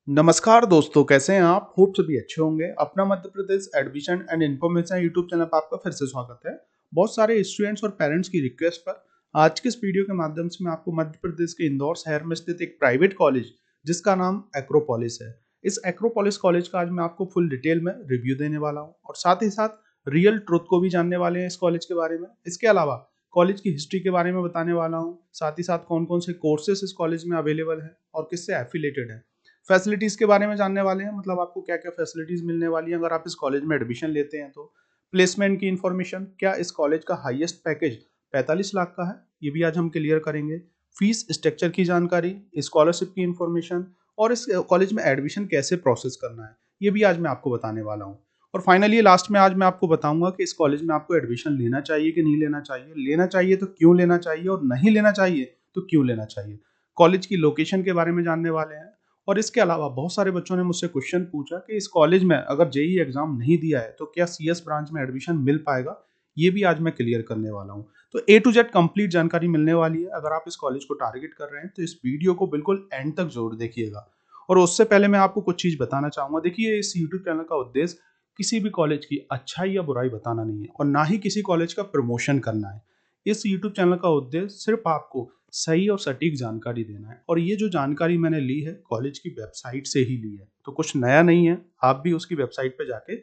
नमस्कार दोस्तों, कैसे हैं आप? होप सभी अच्छे होंगे। अपना Madhya Pradesh admission and information YouTube channel पर आपका फिर से स्वागत है। बहुत सारे स्टूडेंट्स और पेरेंट्स की रिक्वेस्ट पर आज के इस वीडियो के माध्यम से मैं आपको मध्य प्रदेश के इंदौर शहर में स्थित एक प्राइवेट कॉलेज जिसका नाम एक्रोपोलिस है, इस एक्रोपोलिस कॉलेज का आज मैं आपको फुल डिटेल में रिव्यू देने वाला हूँ और साथ ही साथ रियल ट्रुथ को भी जानने वाले हैं इस कॉलेज के बारे में। इसके अलावा कॉलेज की हिस्ट्री के बारे में बताने वाला हूँ, साथ ही साथ कौन कौन से कोर्सेस इस कॉलेज में अवेलेबल हैं और किससे एफिलेटेड है। फैसिलिटीज के बारे में जानने वाले हैं, मतलब आपको क्या क्या फैसिलिटीज मिलने वाली हैं अगर आप इस कॉलेज में एडमिशन लेते हैं तो। प्लेसमेंट की इन्फॉर्मेशन, क्या इस कॉलेज का हाईएस्ट पैकेज 45 लाख का है, ये भी आज हम क्लियर करेंगे। फीस स्ट्रक्चर की जानकारी, स्कॉलरशिप की इन्फॉर्मेशन और इस कॉलेज में एडमिशन कैसे प्रोसेस करना है, ये भी आज मैं आपको बताने वाला हूँ। और फाइनली लास्ट में आज मैं आपको बताऊंगा कि इस कॉलेज में आपको एडमिशन लेना चाहिए कि नहीं लेना चाहिए, लेना चाहिए तो क्यों लेना चाहिए और नहीं लेना चाहिए तो क्यों लेना चाहिए। कॉलेज की लोकेशन के बारे में जानने वाले हैं। और इसके अलावा बहुत सारे बच्चों ने मुझसे क्वेश्चन पूछा कि इस कॉलेज में अगर जेईई एग्जाम नहीं दिया है तो क्या सीएस ब्रांच में एडमिशन मिल पाएगा, ये भी आज मैं क्लियर करने वाला हूँ। तो ए टू जेड कंप्लीट जानकारी मिलने वाली है। अगर आप इस कॉलेज को टारगेट कर रहे हैं तो इस वीडियो को बिल्कुल एंड तक जरूर देखिएगा। और उससे पहले मैं आपको कुछ चीज बताना चाहूंगा। देखिए, इस यूट्यूब चैनल का उद्देश्य किसी भी कॉलेज की अच्छाई या बुराई बताना नहीं है और ना ही किसी कॉलेज का प्रमोशन करना है। इस यूट्यूब चैनल का उद्देश्य सिर्फ आपको सही और सटीक जानकारी देना है और ये जो जानकारी मैंने ली है कॉलेज की वेबसाइट से ही ली है, तो कुछ नया नहीं है। आप भी उसकी वेबसाइट पे जाके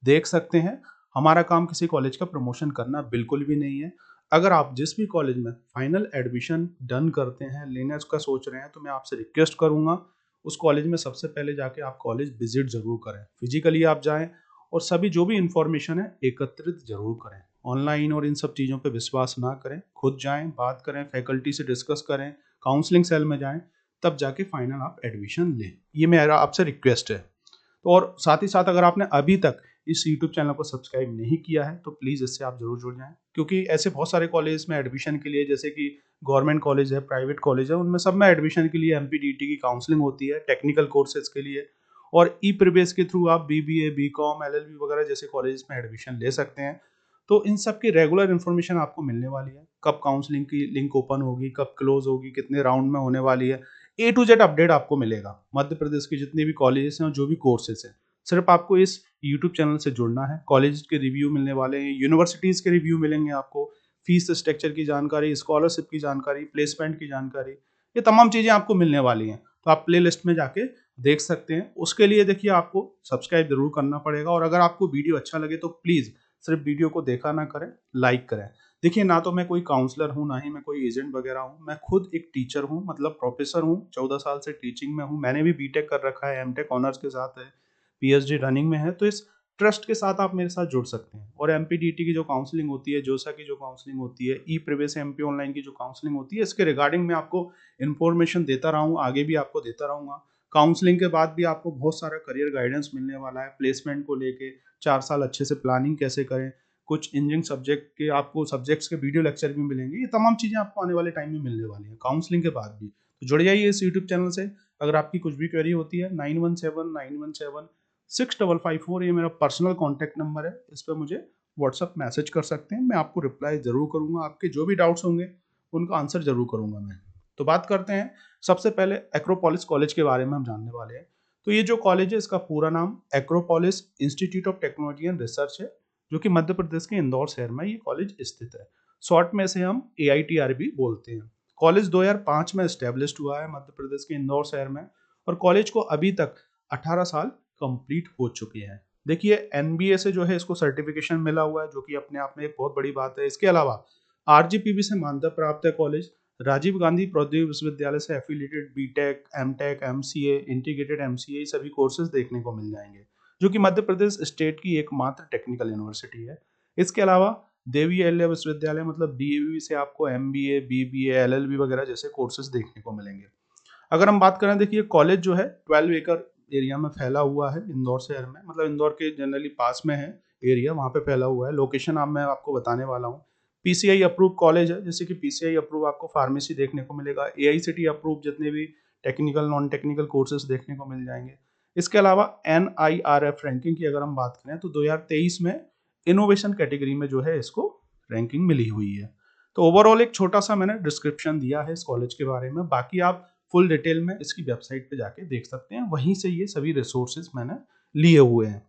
देख सकते हैं। हमारा काम किसी कॉलेज का प्रमोशन करना बिल्कुल भी नहीं है। अगर आप जिस भी कॉलेज में फाइनल एडमिशन डन करते हैं, लेने का सोच रहे हैं, तो मैं आपसे रिक्वेस्ट करूंगा उस कॉलेज में सबसे पहले जाके आप कॉलेज विजिट जरूर करें, फिजिकली आप जाएं और सभी जो भी इंफॉर्मेशन है एकत्रित जरूर करें। ऑनलाइन और इन सब चीज़ों पे विश्वास ना करें, खुद जाएं, बात करें, फैकल्टी से डिस्कस करें, काउंसलिंग सेल में जाएं, तब जाके फाइनल आप एडमिशन लें। ये मेरा आपसे रिक्वेस्ट है। तो और साथ ही साथ अगर आपने अभी तक इस यूट्यूब चैनल को सब्सक्राइब नहीं किया है तो प्लीज़ इससे आप जरूर जुड़ जाएं, क्योंकि ऐसे बहुत सारे कॉलेज में एडमिशन के लिए, जैसे कि गवर्नमेंट कॉलेज है, प्राइवेट कॉलेज है, उनमें सब में एडमिशन के लिए एमपीडीटी की काउंसलिंग होती है टेक्निकल कोर्सेज के लिए। और ई प्रीवियस के थ्रू आप बीबीए, बीकॉम, एलएलबी वगैरह जैसे कॉलेज में एडमिशन ले सकते हैं। तो इन सब की रेगुलर इन्फॉर्मेशन आपको मिलने वाली है, कब काउंसलिंग की लिंक ओपन होगी, कब क्लोज होगी, कितने राउंड में होने वाली है। ए टू जेड अपडेट आपको मिलेगा मध्य प्रदेश के जितने भी कॉलेजेस हैं और जो भी कोर्सेज हैं। सिर्फ आपको इस यूट्यूब चैनल से जुड़ना है। कॉलेज के रिव्यू मिलने वाले हैं, यूनिवर्सिटीज़ के रिव्यू मिलेंगे आपको, फीस स्ट्रक्चर की जानकारी, स्कॉलरशिप की जानकारी, प्लेसमेंट की जानकारी, ये तमाम चीज़ें आपको मिलने वाली हैं। तो आप प्ले लिस्ट में जाके देख सकते हैं। उसके लिए देखिए आपको सब्सक्राइब जरूर करना पड़ेगा और अगर आपको वीडियो अच्छा लगे तो प्लीज़ सिर्फ वीडियो को देखा ना करें, लाइक करें। देखिए, ना तो मैं कोई काउंसलर हूँ, ना ही मैं कोई एजेंट वगैरह हूँ। मैं खुद एक टीचर हूँ, मतलब प्रोफेसर हूँ। 14 साल से टीचिंग में हूँ। मैंने भी बीटेक कर रखा है, एमटेक ऑनर्स के साथ है, पीएचडी रनिंग में है। तो इस ट्रस्ट के साथ आप मेरे साथ जुड़ सकते हैं। और एमपीडीटी की जो काउंसलिंग होती है, जोसा की जो काउंसलिंग होती है, ई प्रीवियस एमपी ऑनलाइन की जो काउंसलिंग होती है, इसके रिगार्डिंग मैं आपको इन्फॉर्मेशन देता रहा हूँ, आगे भी आपको देता रहूँगा। काउंसलिंग के बाद भी आपको बहुत सारा करियर गाइडेंस मिलने वाला है, प्लेसमेंट को लेके 4 साल अच्छे से प्लानिंग कैसे करें, कुछ इंजीनियरिंग सब्जेक्ट के आपको सब्जेक्ट्स के वीडियो लेक्चर भी मिलेंगे। ये तमाम चीज़ें आपको आने वाले टाइम में मिलने वाली हैं काउंसलिंग के बाद भी। तो जुड़ जाइए इस यूट्यूब चैनल से। अगर आपकी कुछ भी क्वेरी होती है, 9179176554, ये मेरा पर्सनल कॉन्टैक्ट नंबर है। इस पर मुझे व्हाट्सअप मैसेज कर सकते हैं, मैं आपको रिप्लाई ज़रूर करूँगा। आपके जो भी डाउट्स होंगे उनका आंसर ज़रूर करूँगा मैं। तो बात करते हैं सबसे पहले एक्रोपोलिस कॉलेज के बारे में हम जानने वाले हैं। तो ये जो कॉलेज है, इसका पूरा नाम Acropolis institute of technology and research है, जो कि मध्य प्रदेश के इंदौर शहर में ये कॉलेज स्थित है। शॉर्ट में से हम AITRB बोलते हैं। कॉलेज 2005 में स्टैब्लिश्ड हुआ है मध्य प्रदेश के इंदौर शहर में और कॉलेज को अभी तक 18 साल कंप्लीट हो चुके हैं। देखिए, NBA से जो है इसको सर्टिफिकेशन मिला हुआ है, जो कि अपने आप में एक बहुत बड़ी बात है। इसके अलावा RGPB से मान्यता प्राप्त है कॉलेज। राजीव गांधी प्रौद्योगिकी विश्वविद्यालय से affiliated B Tech, M Tech, MCA, integrated MCA, सभी कोर्सेज देखने को मिल जाएंगे, जो कि मध्य प्रदेश स्टेट की एकमात्र टेक्निकल यूनिवर्सिटी है। इसके अलावा देवी अहिल्या विश्वविद्यालय मतलब DAV से आपको MBA, BBA, LLB वगैरह जैसे कोर्सेज देखने को मिलेंगे। अगर हम बात करें, देखिए कॉलेज जो है 12 एकड़ एरिया में फैला हुआ है इंदौर शहर में, मतलब इंदौर के जनरली पास में है एरिया, वहाँ पे फैला हुआ है। लोकेशन मैं आपको बताने वाला हूँ। PCI अप्रूव कॉलेज है, जैसे कि PCI अप्रूव आपको फार्मेसी देखने को मिलेगा, AICTE अप्रूव जितने भी टेक्निकल नॉन टेक्निकल कोर्सेज देखने को मिल जाएंगे। इसके अलावा NIRF रैंकिंग की अगर हम बात करें तो 2023 में इनोवेशन कैटेगरी में जो है इसको रैंकिंग मिली हुई है। तो ओवरऑल एक छोटा सा मैंने डिस्क्रिप्शन दिया है इस कॉलेज के बारे में। बाकी आप फुल डिटेल में इसकी वेबसाइट पे जाके देख सकते हैं, वहीं से ये सभी रिसोर्सेज मैंने लिए हुए हैं।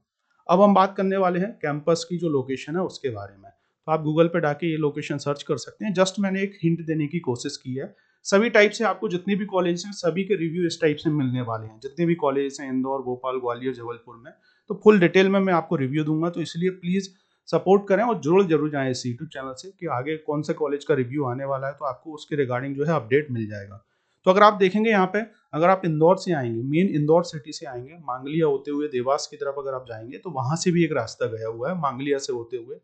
अब हम बात करने वाले हैं कैंपस की जो लोकेशन है उसके बारे में। तो आप गूगल पे जाके ये लोकेशन सर्च कर सकते हैं। जस्ट मैंने एक हिंट देने की कोशिश की है। सभी टाइप से आपको जितने भी कॉलेज हैं सभी के रिव्यू इस टाइप से मिलने वाले हैं। जितने भी कॉलेज हैं इंदौर, भोपाल, ग्वालियर, जबलपुर में, तो फुल डिटेल में मैं आपको रिव्यू दूंगा। तो इसलिए प्लीज़ सपोर्ट करें और जुड़ जरूर जाएं इस यूट्यूब चैनल से कि आगे कौन से कॉलेज का रिव्यू आने वाला है, तो आपको उसके रिगार्डिंग जो है अपडेट मिल जाएगा। तो अगर आप देखेंगे यहाँ पे, अगर आप इंदौर से आएंगे, मेन इंदौर सिटी से आएंगे, मांगलिया होते हुए देवास की तरफ अगर आप जाएंगे तो वहां से भी एक रास्ता गया हुआ है। मांगलिया से होते हुए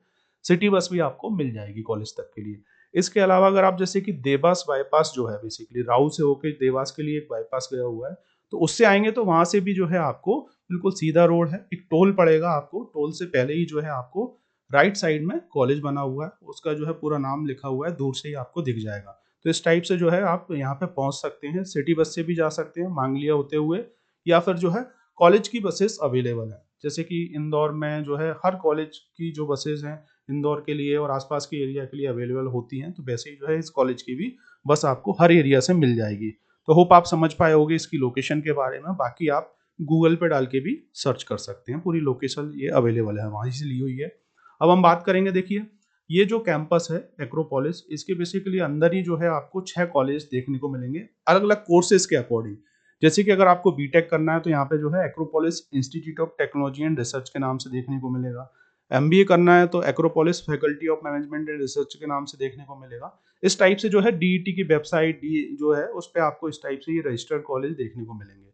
सिटी बस भी आपको मिल जाएगी कॉलेज तक के लिए। इसके अलावा अगर आप जैसे कि देवास बाईपास जो है, बेसिकली राऊ से होकर देवास के लिए एक बाईपास गया हुआ है, तो उससे आएंगे तो वहां से भी जो है आपको बिल्कुल सीधा रोड है। एक टोल पड़ेगा आपको, टोल से पहले ही जो है आपको राइट साइड में कॉलेज बना हुआ है, उसका जो है पूरा नाम लिखा हुआ है, दूर से ही आपको दिख जाएगा। तो इस टाइप से जो है आप यहाँ पे पहुंच सकते हैं। सिटी बस से भी जा सकते हैं मांगलिया होते हुए, या फिर जो है कॉलेज की बसेस अवेलेबल है। जैसे कि इंदौर में जो है हर कॉलेज की जो बसेस हैं इंदौर के लिए और आसपास के एरिया के लिए अवेलेबल होती हैं, तो वैसे ही जो है इस कॉलेज की भी बस आपको हर एरिया से मिल जाएगी। तो होप आप समझ पाए होगे इसकी लोकेशन के बारे में। बाकी आप गूगल पे डाल के भी सर्च कर सकते हैं, पूरी लोकेशन ये अवेलेबल है, वहीं से ली हुई है। अब हम बात करेंगे, देखिए ये जो कैंपस है एक्रोपोलिस, इसके बेसिकली अंदर ही जो है आपको 6 कॉलेज देखने को मिलेंगे अलग अलग कोर्सेज के अकॉर्डिंग। जैसे कि अगर आपको बीटेक करना है तो यहाँ पे जो है Acropolis institute of technology and research के नाम से देखने को मिलेगा। एमबीए करना है तो Acropolis faculty of management and research के नाम से देखने को मिलेगा। इस टाइप से जो है डीईटी की वेबसाइट जो है उस पर आपको इस टाइप से ये रजिस्टर्ड कॉलेज देखने को मिलेंगे।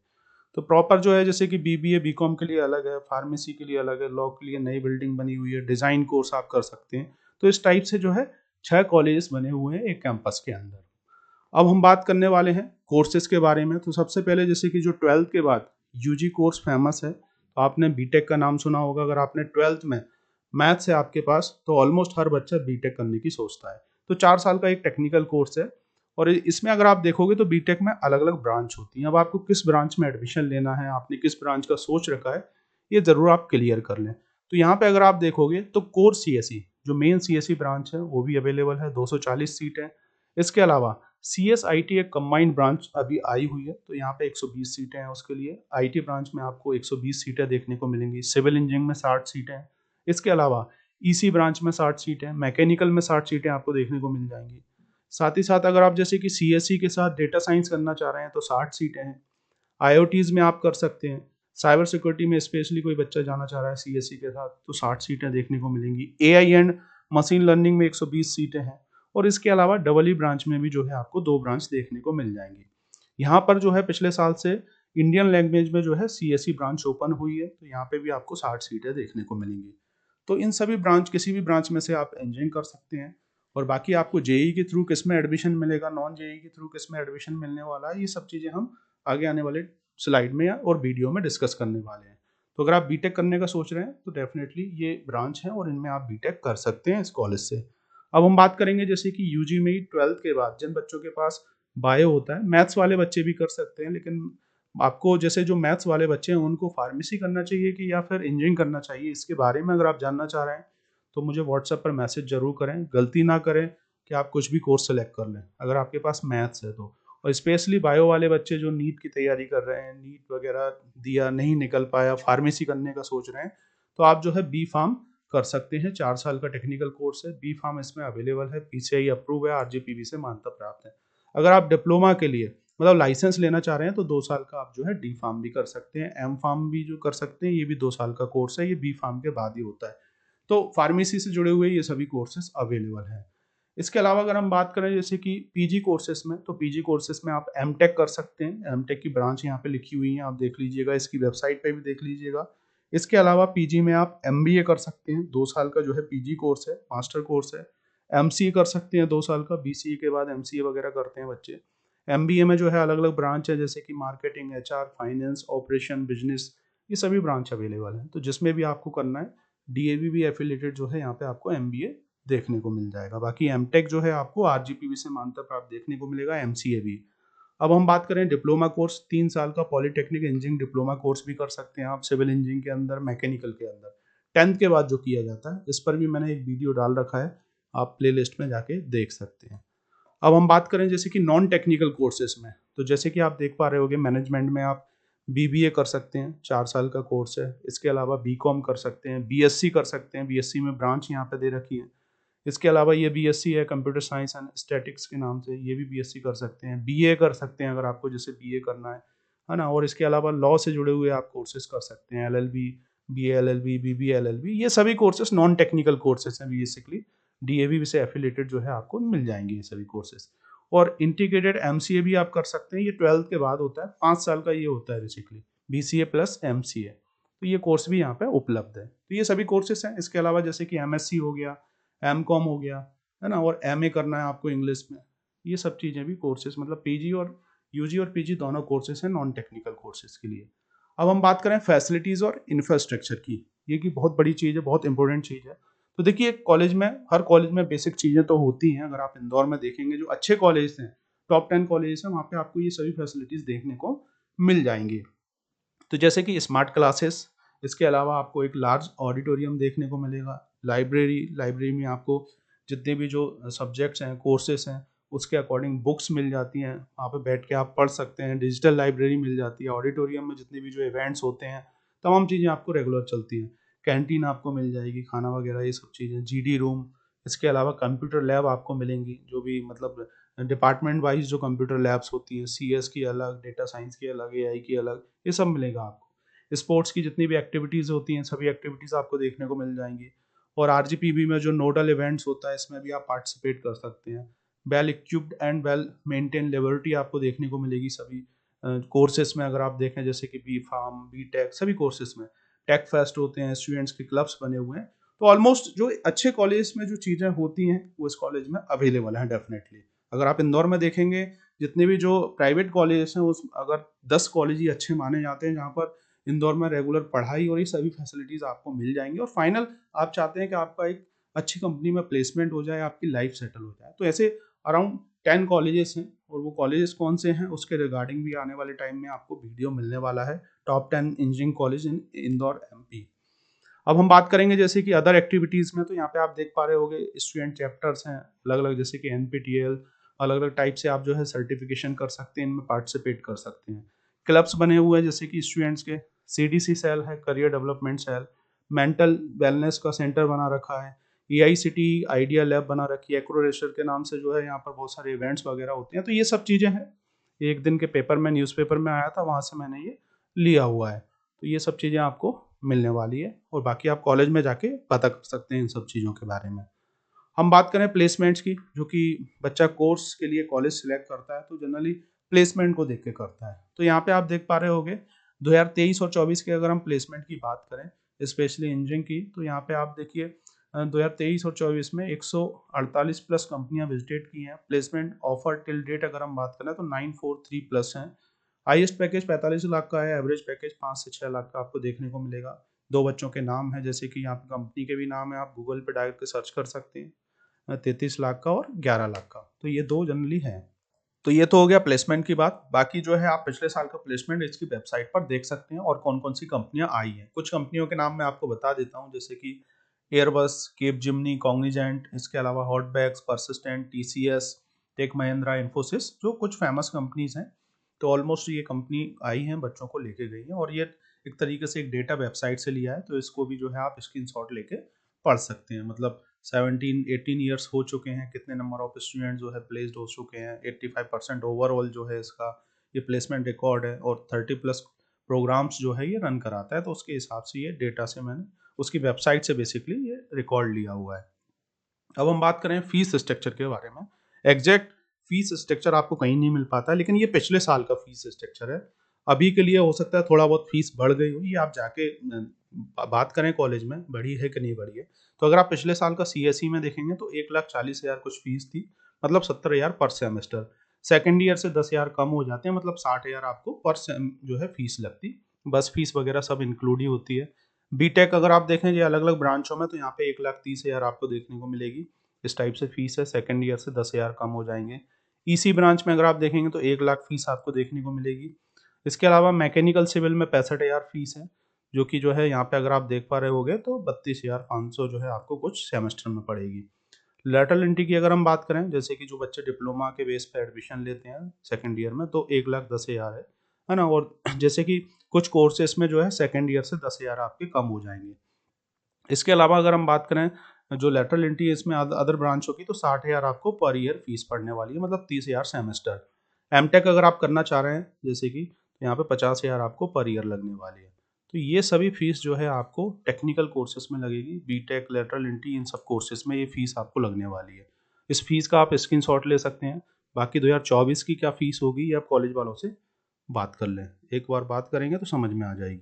तो प्रॉपर जो है जैसे कि बीबीए बीकॉम के लिए अलग है, फार्मेसी के लिए अलग है, लॉ के लिए नई बिल्डिंग बनी हुई है, डिजाइन कोर्स आप कर सकते हैं। तो इस टाइप से जो है 6 कॉलेज बने हुए हैं एक कैंपस के अंदर। अब हम बात करने वाले हैं कोर्सेज के बारे में। तो सबसे पहले जैसे कि जो 12th के बाद यूजी कोर्स फेमस है, तो आपने बीटेक का नाम सुना होगा। अगर आपने 12th में मैथ्स है आपके पास तो ऑलमोस्ट हर बच्चा बीटेक करने की सोचता है। तो 4 साल का एक टेक्निकल कोर्स है और इसमें अगर आप देखोगे तो बीटेक में अलग अलग ब्रांच होती हैं। अब आपको किस ब्रांच में एडमिशन लेना है, आपने किस ब्रांच का सोच रखा है, ये जरूर आप क्लियर कर लें। तो यहाँ पे अगर आप देखोगे तो कोर सीएसई जो मेन सीएसई ब्रांच है वो भी अवेलेबल है, 240 सीट है। इसके अलावा सीएसआईटी एक कंबाइंड ब्रांच अभी आई हुई है, तो यहाँ पे 120 सीटें हैं उसके लिए। आईटी ब्रांच में आपको 120 सीटें देखने को मिलेंगी। सिविल इंजीनियरिंग में 60 सीटें हैं। इसके अलावा ईसी ब्रांच में 60 सीटें, मैकेनिकल में 60 सीटें आपको देखने को मिल जाएंगी। साथ ही साथ अगर आप जैसे कि सीएससी के साथ डेटा साइंस करना चाह रहे हैं तो 60 सीटें हैं। आईओटीज में आप कर सकते हैं। साइबर सिक्योरिटी में स्पेशली कोई बच्चा जाना चाह रहा है सीएससी के साथ तो 60 सीटें देखने को मिलेंगी। एआई एंड मशीन लर्निंग में 120 सीटें हैं। और इसके अलावा डबल ई ब्रांच में भी जो है आपको 2 ब्रांच देखने को मिल जाएंगी। यहाँ पर जो है पिछले साल से इंडियन लैंग्वेज में जो है सीएससी ब्रांच ओपन हुई है, तो यहाँ पे भी आपको 60 सीटें देखने को मिलेंगी। तो इन सभी ब्रांच, किसी भी ब्रांच में से आप इंजीनियरिंग कर सकते हैं। और बाकी आपको जेई के थ्रू किस में एडमिशन मिलेगा, नॉन जेई के थ्रू किस में एडमिशन मिलने वाला है, ये सब चीज़ें हम आगे आने वाले स्लाइड में और वीडियो में डिस्कस करने वाले हैं। तो अगर आप बीटेक करने का सोच रहे हैं तो डेफिनेटली ये ब्रांच है और इनमें आप बीटेक कर सकते हैं इस कॉलेज से। अब हम बात करेंगे जैसे कि यूजी में ही 12th के बाद जिन बच्चों के पास बायो होता है, मैथ्स वाले बच्चे भी कर सकते हैं, लेकिन आपको जैसे जो मैथ्स वाले बच्चे हैं उनको फार्मेसी करना चाहिए कि या फिर इंजीनियरिंग करना चाहिए, इसके बारे में अगर आप जानना चाह रहे हैं तो मुझे व्हाट्सएप पर मैसेज जरूर करें। गलती ना करें कि आप कुछ भी कोर्स सेलेक्ट कर लें अगर आपके पास मैथ्स है तो। और स्पेशली बायो वाले बच्चे जो नीट की तैयारी कर रहे हैं, नीट वगैरह दिया नहीं निकल पाया, फार्मेसी करने का सोच रहे हैं, तो आप जो है बी फार्म कर सकते हैं। 4 साल का टेक्निकल कोर्स है, बी फार्म इसमें अवेलेबल है, पीसीआई अप्रूव है, आरजीपीवी से मान्यता प्राप्त है। अगर आप डिप्लोमा के लिए मतलब लाइसेंस लेना चाह रहे हैं तो 2 साल का आप जो है डी फार्म भी कर सकते हैं, एम फार्म भी जो कर सकते हैं, ये भी 2 साल का कोर्स है, ये बी फार्म के बाद ही होता है। तो फार्मेसी से जुड़े हुए ये सभी कोर्सेज अवेलेबल हैं। इसके अलावा अगर हम बात करें जैसे कि पीजी कोर्सेज में, तो पीजी कोर्सेज में आप एमटेक कर सकते हैं। एमटेक की ब्रांच यहाँ पे लिखी हुई है, आप देख लीजिएगा, इसकी वेबसाइट पे भी देख लीजिएगा। इसके अलावा पीजी में आप एमबीए कर सकते हैं, 2 साल का जो है पीजी कोर्स है, मास्टर कोर्स है। एमसीए कर सकते हैं 2 साल का, बीसीए के बाद एमसीए वगैरह करते हैं बच्चे। एमबीए में जो है अलग अलग ब्रांच है जैसे कि marketing, HR, finance, operation, business, ये सभी ब्रांच अवेलेबल है। तो जिसमें भी आपको करना है, डीएवी भी एफिलेटेड जो है यहाँ पे आपको एमबीए देखने को मिल जाएगा। बाकी एमटेक जो है आपको आरजीपीवी से मान्यता प्राप्त देखने को मिलेगा, एमसीए भी। अब हम बात करें डिप्लोमा कोर्स, 3 साल का पॉलिटेक्निक इंजीनियरिंग डिप्लोमा कोर्स भी कर सकते हैं आप, सिविल इंजीनियरिंग के अंदर, मैकेनिकल के अंदर। 10th के बाद जो किया जाता है, इस पर भी मैंने एक वीडियो डाल रखा है, आप प्लेलिस्ट में जाके देख सकते हैं। अब हम बात करें जैसे कि नॉन टेक्निकल कोर्सेज में, तो जैसे कि आप देख पा रहे होगे मैनेजमेंट में आप बीबीए कर सकते हैं, 4 साल का कोर्स है। इसके अलावा बीकॉम कर सकते हैं, बीएससी कर सकते हैं, बीएससी में ब्रांच यहाँ पे दे रखी है। इसके अलावा ये बीएससी है कंप्यूटर साइंस एंड स्टैटिक्स के नाम से, ये भी बीएससी कर सकते हैं। बीए कर सकते हैं अगर आपको जैसे बीए करना है ना। और इसके अलावा लॉ से जुड़े हुए आप कोर्सेज कर सकते हैं, LLB, BA LLB, BBA LLB, ये सभी कोर्सेज नॉन टेक्निकल कोर्सेज हैं बेसिकली। डीएवी से एफिलेटेड जो है आपको मिल जाएंगे ये सभी कोर्सेज। और इंटीग्रेटेड एमसीए भी आप कर सकते हैं, ये 12th के बाद होता है, 5 साल का ये होता है बेसिकली, बीसीए प्लस एमसीए। तो ये कोर्स भी यहाँ पे उपलब्ध है। तो ये सभी कोर्सेज हैं। इसके अलावा जैसे कि एमएससी हो गया, एमकॉम हो गया, है ना, और एमए करना है आपको इंग्लिश में, ये सब चीज़ें भी कोर्सेज, मतलब पीजी और यूजी और पीजी दोनों कोर्सेज हैं नॉन टेक्निकल कोर्सेज के लिए। अब हम बात करें फैसिलिटीज़ और इंफ्रास्ट्रक्चर की, ये की बहुत बड़ी चीज़ है, बहुत इंपॉर्टेंट चीज़ है। तो देखिए कॉलेज में, हर कॉलेज में बेसिक चीज़ें तो होती हैं। अगर आप इंदौर में देखेंगे जो अच्छे कॉलेज हैं, टॉप 10 कॉलेज हैं, वहाँ पे आपको ये सभी फैसिलिटीज़ देखने को मिल जाएंगी। तो जैसे कि स्मार्ट क्लासेस, इसके अलावा आपको एक लार्ज ऑडिटोरियम देखने को मिलेगा। लाइब्रेरी में आपको जितने भी जो सब्जेक्ट्स हैं, कोर्सेस हैं, उसके अकॉर्डिंग बुक्स मिल जाती हैं, वहाँ पे बैठ के आप पढ़ सकते हैं। डिजिटल लाइब्रेरी मिल जाती है। ऑडिटोरियम में जितने भी जो इवेंट्स होते हैं, तमाम चीज़ें आपको रेगुलर चलती हैं। कैंटीन आपको मिल जाएगी, खाना वगैरह ये सब चीज़ें, जीडी रूम। इसके अलावा कंप्यूटर लैब आपको मिलेंगी, जो भी मतलब डिपार्टमेंट वाइज जो कंप्यूटर लैब्स होती हैं, सीएस की अलग, डेटा साइंस की अलग, एआई की अलग, ये सब मिलेगा आपको। स्पोर्ट्स की जितनी भी एक्टिविटीज़ होती हैं, सभी एक्टिविटीज़ आपको देखने को मिल जाएंगी। और आरजीपीबी में जो नोडल इवेंट्स होता है, इसमें भी आप पार्टिसिपेट कर सकते हैं। Well equipped and well maintain laboratory आपको देखने को मिलेगी सभी कोर्सेज में। अगर आप देखें जैसे कि बी फार्म, बी टेक, सभी कोर्सेज में टेक फेस्ट होते हैं, स्टूडेंट्स के क्लब्स बने हुए हैं। तो ऑलमोस्ट जो अच्छे कॉलेज में जो चीज़ें होती हैं वो इस कॉलेज में अवेलेबल हैं डेफिनेटली। अगर आप इंदौर में देखेंगे, जितने भी जो प्राइवेट कॉलेज हैं, उस अगर 10 कॉलेज ही अच्छे माने जाते हैं जहाँ पर इंदौर में रेगुलर पढ़ाई और ये सभी फैसिलिटीज़ आपको मिल जाएंगी, और फाइनल आप चाहते हैं कि आपका एक अच्छी कंपनी में प्लेसमेंट हो जाए, आपकी लाइफ सेटल हो जाए। तो ऐसे अराउंड 10 कॉलेजेस हैं, और वो कॉलेजेस कौन से हैं उसके रिगार्डिंग भी आने वाले टाइम में आपको वीडियो मिलने वाला है। Top 10 engineering college in Indore MP. अब हम बात करेंगे जैसे कि अदर एक्टिविटीज़ में, तो यहाँ पे आप देख पा रहे होंगे स्टूडेंट चैप्टर्स हैं अलग अलग, जैसे कि एनपीटीईएल, अलग अलग टाइप से आप जो है सर्टिफिकेशन कर सकते हैं, इनमें पार्टिसिपेट कर सकते हैं। क्लब्स बने हुए हैं जैसे कि स्टूडेंट्स के, सीडीसी सेल है, career development cell, mental wellness का सेंटर बना रखा है, एआईसीटी आइडिया लैब बना रखी है, एक्रोरेशर के नाम से जो है यहाँ पर बहुत सारे इवेंट्स वगैरह होते हैं। तो ये सब चीज़ें हैं, एक दिन के पेपर में, न्यूज़पेपर में आया था, वहाँ से मैंने ये लिया हुआ है। तो ये सब चीज़ें आपको मिलने वाली है, और बाकी आप कॉलेज में जाके पता कर सकते हैं इन सब चीज़ों के बारे में। हम बात करें प्लेसमेंट्स की, जो कि बच्चा कोर्स के लिए कॉलेज सिलेक्ट करता है तो जनरली प्लेसमेंट को देख के करता है। तो यहाँ पे आप देख पा रहे होंगे 2023 और 24 के अगर हम प्लेसमेंट की बात करें, स्पेशली इंजीनियरिंग की, तो यहाँ पे आप देखिए 2023 और 24 में 148 प्लस कंपनियां विजिटेड की हैं। प्लेसमेंट ऑफर टिल डेट अगर हम बात करें तो 943 प्लस हैं। हाईएस्ट पैकेज 45 लाख का है, एवरेज पैकेज 5 से 6 लाख का आपको देखने को मिलेगा। 2 बच्चों के नाम है, जैसे कि यहाँ पे कंपनी के भी नाम है, आप गूगल पे डायरेक्ट सर्च कर सकते हैं, 33 लाख का और 11 लाख का। तो ये 2 जनरली हैं। तो ये तो हो गया प्लेसमेंट की बात। बाकी जो है आप पिछले साल का प्लेसमेंट इसकी वेबसाइट पर देख सकते हैं, और कौन कौन सी कंपनियां आई हैं। कुछ कंपनियों के नाम मैं आपको बता देता हूँ, जैसे कि एयरबस, केप जिमनी, कॉग्निजेंट, इसके अलावा हॉटबैक्स, Persistent, TCS, Tech Mahindra, Infosys, जो कुछ फेमस कंपनीज हैं। तो ऑलमोस्ट ये कंपनी आई हैं, बच्चों को लेके गई हैं, और ये एक तरीके से एक डेटा वेबसाइट से लिया है। तो इसको भी जो है आप स्क्रीनशॉट लेके पढ़ सकते हैं। मतलब 17-18 ईयर्स हो चुके हैं, कितने नंबर ऑफ स्टूडेंट जो है प्लेस्ड हो चुके हैं, 85% ओवरऑल जो है इसका ये प्लेसमेंट रिकॉर्ड है, और 30 प्लस प्रोग्राम्स जो है ये रन कराता है। तो उसके हिसाब से ये डेटा से मैंने उसकी वेबसाइट से बेसिकली ये रिकॉर्ड लिया हुआ है। अब हम बात करें फीस स्ट्रक्चर के बारे में। एग्जैक्ट फीस स्ट्रक्चर आपको कहीं नहीं मिल पाता, लेकिन ये पिछले साल का फीस स्ट्रक्चर है। अभी के लिए हो सकता है थोड़ा बहुत फीस बढ़ गई हो, ये आप जाके बात करें कॉलेज में बढ़ी है कि नहीं बढ़ी है। तो अगर आप पिछले साल का सीएसई में देखेंगे तो 1,40,000 कुछ फीस थी, मतलब 70,000 पर सेमेस्टर। सेकेंड ईयर से 10,000 कम हो जाते हैं, मतलब 60,000 आपको पर सेम जो है फीस लगती। बस फीस वगैरह सब इंक्लूड ही होती है। बीटेक अगर आप देखें ये अलग अलग ब्रांचों में, तो यहाँ पे 1,30,000 आपको देखने को मिलेगी, इस टाइप से फीस है। सेकेंड ईयर से 10,000 कम हो जाएंगे। ईसी ब्रांच में अगर आप देखेंगे तो 1,00,000 फीस आपको देखने को मिलेगी। इसके अलावा मैकेनिकल सिविल में 65,000 फीस है, जो कि जो है यहाँ पे अगर आप देख पा रहे होगे तो 32,500 जो है आपको कुछ सेमेस्टर में पड़ेगी। लैटरल एंट्री की अगर हम बात करें, जैसे कि जो बच्चे डिप्लोमा के बेस पे एडमिशन लेते हैं सेकंड ईयर में, तो 1,10,000 है ना। और जैसे कि कुछ कोर्सेस में जो है सेकंड ईयर से 10,000 आपके कम हो जाएंगे। इसके अलावा अगर हम बात करें जो लैटरल एंट्री है इसमें अदर ब्रांचों की, तो 60,000 आपको पर ईयर फीस पड़ने वाली है, मतलब 30,000 सेमेस्टर। एमटेक अगर आप करना चाह रहे हैं जैसे कि, तो यहाँ पे 50,000 आपको पर ईयर लगने वाली है। तो ये सभी फीस जो है आपको टेक्निकल कोर्सेज में लगेगी, बीटेक, लैटरल एंट्री, इन सब कोर्सेज में ये फीस आपको लगने वाली है। इस फीस का आप स्क्रीनशॉट ले सकते हैं। बाकी 2024 की क्या फीस होगी ये आप कॉलेज वालों से बात कर लें, एक बार बात करेंगे तो समझ में आ जाएगी।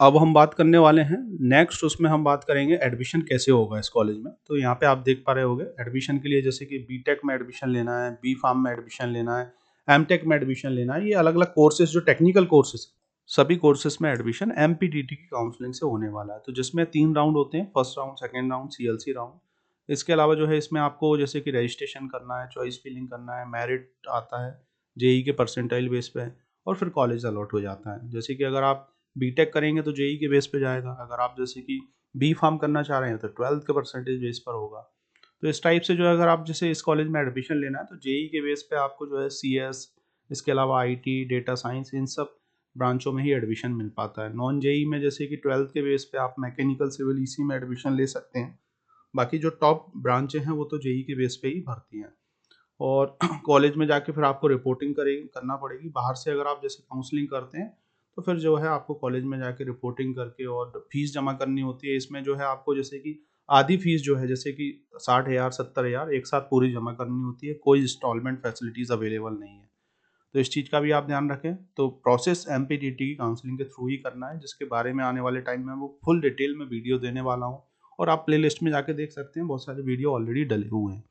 अब हम बात करने वाले हैं नेक्स्ट, उसमें हम बात करेंगे एडमिशन कैसे होगा इस कॉलेज में। तो यहाँ पे आप देख पा रहे होंगे एडमिशन के लिए, जैसे कि बीटेक में एडमिशन लेना है, बी फार्म में एडमिशन लेना है, एमटेक में एडमिशन लेना है, ये अलग अलग कोर्सेज जो टेक्निकल कोर्सेज, सभी कोर्सेज में एडमिशन एमपीटीटी की काउंसलिंग से होने वाला है। तो जिसमें 3 राउंड होते हैं, first round, second round, CLC round. इसके अलावा जो है इसमें आपको जैसे कि रजिस्ट्रेशन करना है, चॉइस फिलिंग करना है, मेरिट आता है जेई के परसेंटाइल बेस पे, और फिर कॉलेज अलॉट हो जाता है। जैसे कि अगर आप बीटेक करेंगे तो जेई के बेस पे जाएगा, अगर आप जैसे कि बी फार्म करना चाह रहे हैं तो 12th के परसेंटेज बेस पर होगा। तो इस टाइप से जो है अगर आप जैसे इस कॉलेज में एडमिशन लेना है तो जेई के बेस पे आपको जो है सीएस, इसके अलावा आईटी, डेटा साइंस, इन सब ब्रांचों में ही एडमिशन मिल पाता है। नॉन जेई में जैसे कि 12th के बेस पे आप मैकेनिकल, सिविल, इसी में एडमिशन ले सकते हैं। बाकी जो टॉप ब्रांचें हैं वो तो जेई के बेस पे ही भरती हैं। और कॉलेज में जाके फिर आपको रिपोर्टिंग करना पड़ेगी बाहर से। अगर आप जैसे काउंसलिंग करते हैं तो फिर जो है आपको कॉलेज में जाके रिपोर्टिंग करके और फीस जमा करनी होती है। इसमें जो है आपको जैसे कि आधी फीस जो है जैसे कि 60,000, 70,000 एक साथ पूरी जमा करनी होती है, कोई इंस्टॉलमेंट फैसिलिटीज़ अवेलेबल नहीं है। तो इस चीज़ का भी आप ध्यान रखें। तो प्रोसेस एमपीटीटी की काउंसलिंग के थ्रू ही करना है, जिसके बारे में आने वाले टाइम में वो फुल डिटेल में वीडियो देने वाला हूँ, और आप प्ले लिस्ट में जाके देख सकते हैं, बहुत सारे वीडियो ऑलरेडी डले हुए हैं।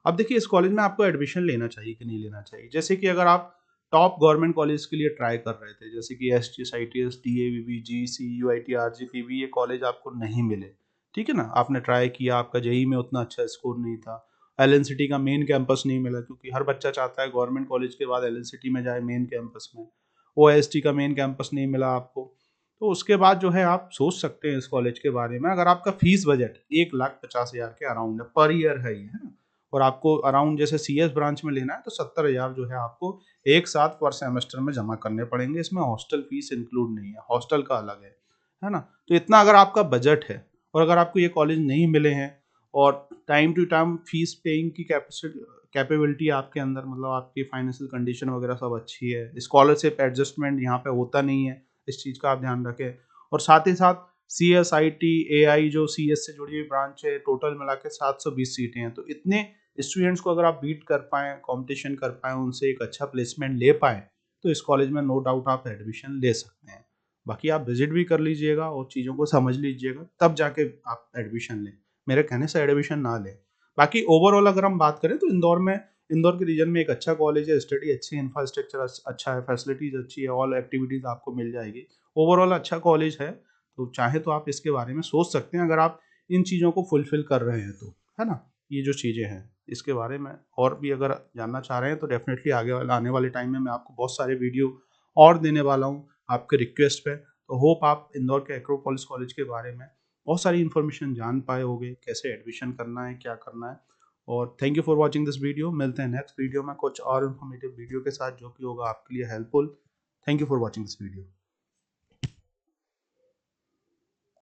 अब देखिए इस कॉलेज में आपको एडमिशन लेना चाहिए कि नहीं लेना चाहिए। जैसे कि अगर आप टॉप गवर्नमेंट कॉलेज के लिए ट्राई कर रहे थे, जैसे कि S T, I T S, D A V B, G C, U I T, R G P V, ये कॉलेज आपको नहीं मिले, ठीक है ना, आपने ट्राई किया, आपका जेई में उतना अच्छा स्कोर नहीं था, एल एन सिटी का मेन कैंपस नहीं मिला, क्योंकि हर बच्चा चाहता है गवर्नमेंट कॉलेज के बाद एल एन सिटी में जाए मेन कैंपस में, ओ एस टी का मेन कैंपस नहीं मिला आपको, तो उसके बाद जो है आप सोच सकते हैं इस कॉलेज के बारे में। अगर आपका फीस बजट 1,50,000 के अराउंड है, पर ईयर है ये, है ना, और आपको अराउंड जैसे सीएस ब्रांच में लेना है तो 70,000 जो है आपको एक साथ पर सेमेस्टर में जमा करने पड़ेंगे। इसमें हॉस्टल फीस इंक्लूड नहीं है, हॉस्टल का अलग है ना। तो इतना अगर आपका बजट है, और अगर आपको ये कॉलेज नहीं मिले हैं, और time to time fees paying की कैपेबिलिटी आपके अंदर, मतलब आपकी फाइनेंशियल कंडीशन वगैरह सब अच्छी है, स्कॉलरशिप एडजस्टमेंट यहाँ पे होता नहीं है, इस चीज़ का आप ध्यान रखें। और साथ ही साथ C S I T A आई जो सी एस से जुड़ी हुई ब्रांच है, टोटल मिला के 720 सीटें हैं। तो इतने स्टूडेंट्स को अगर आप बीट कर पाएँ, कंपटीशन कर पाएँ, उनसे एक अच्छा प्लेसमेंट ले पाएँ, तो इस कॉलेज में नो डाउट आप एडमिशन ले सकते हैं। बाकी आप विजिट भी कर लीजिएगा और चीज़ों को समझ लीजिएगा, तब जाके आप एडमिशन लें, मेरे कहने से एडमिशन ना लें। बाकी ओवरऑल अगर हम बात करें तो इंदौर के रीजन में एक अच्छा कॉलेज है, स्टडी अच्छी, इंफ्रास्ट्रक्चर अच्छा है, फैसिलिटीज़ अच्छी है, ऑल एक्टिविटीज़ आपको मिल जाएगी। ओवरऑल अच्छा कॉलेज है, तो चाहे तो आप इसके बारे में सोच सकते हैं, अगर आप इन चीज़ों को फुलफिल कर रहे हैं तो, है ना। ये जो चीज़ें हैं इसके बारे में और भी अगर जानना चाह रहे हैं तो डेफिनेटली आने वाले टाइम में मैं आपको बहुत सारे वीडियो और देने वाला हूँ आपके रिक्वेस्ट पे। तो होप आप इंदौर के एक्रोपोलिस कॉलेज के बारे में बहुत सारी इन्फॉर्मेशन जान पाए होंगे, कैसे एडमिशन करना है, क्या करना है। और thank you for watching this video. मिलते हैं नेक्स्ट वीडियो में कुछ और इन्फॉर्मेटिव वीडियो के साथ, जो कि होगा आपके लिए helpful. Thank you for watching this video.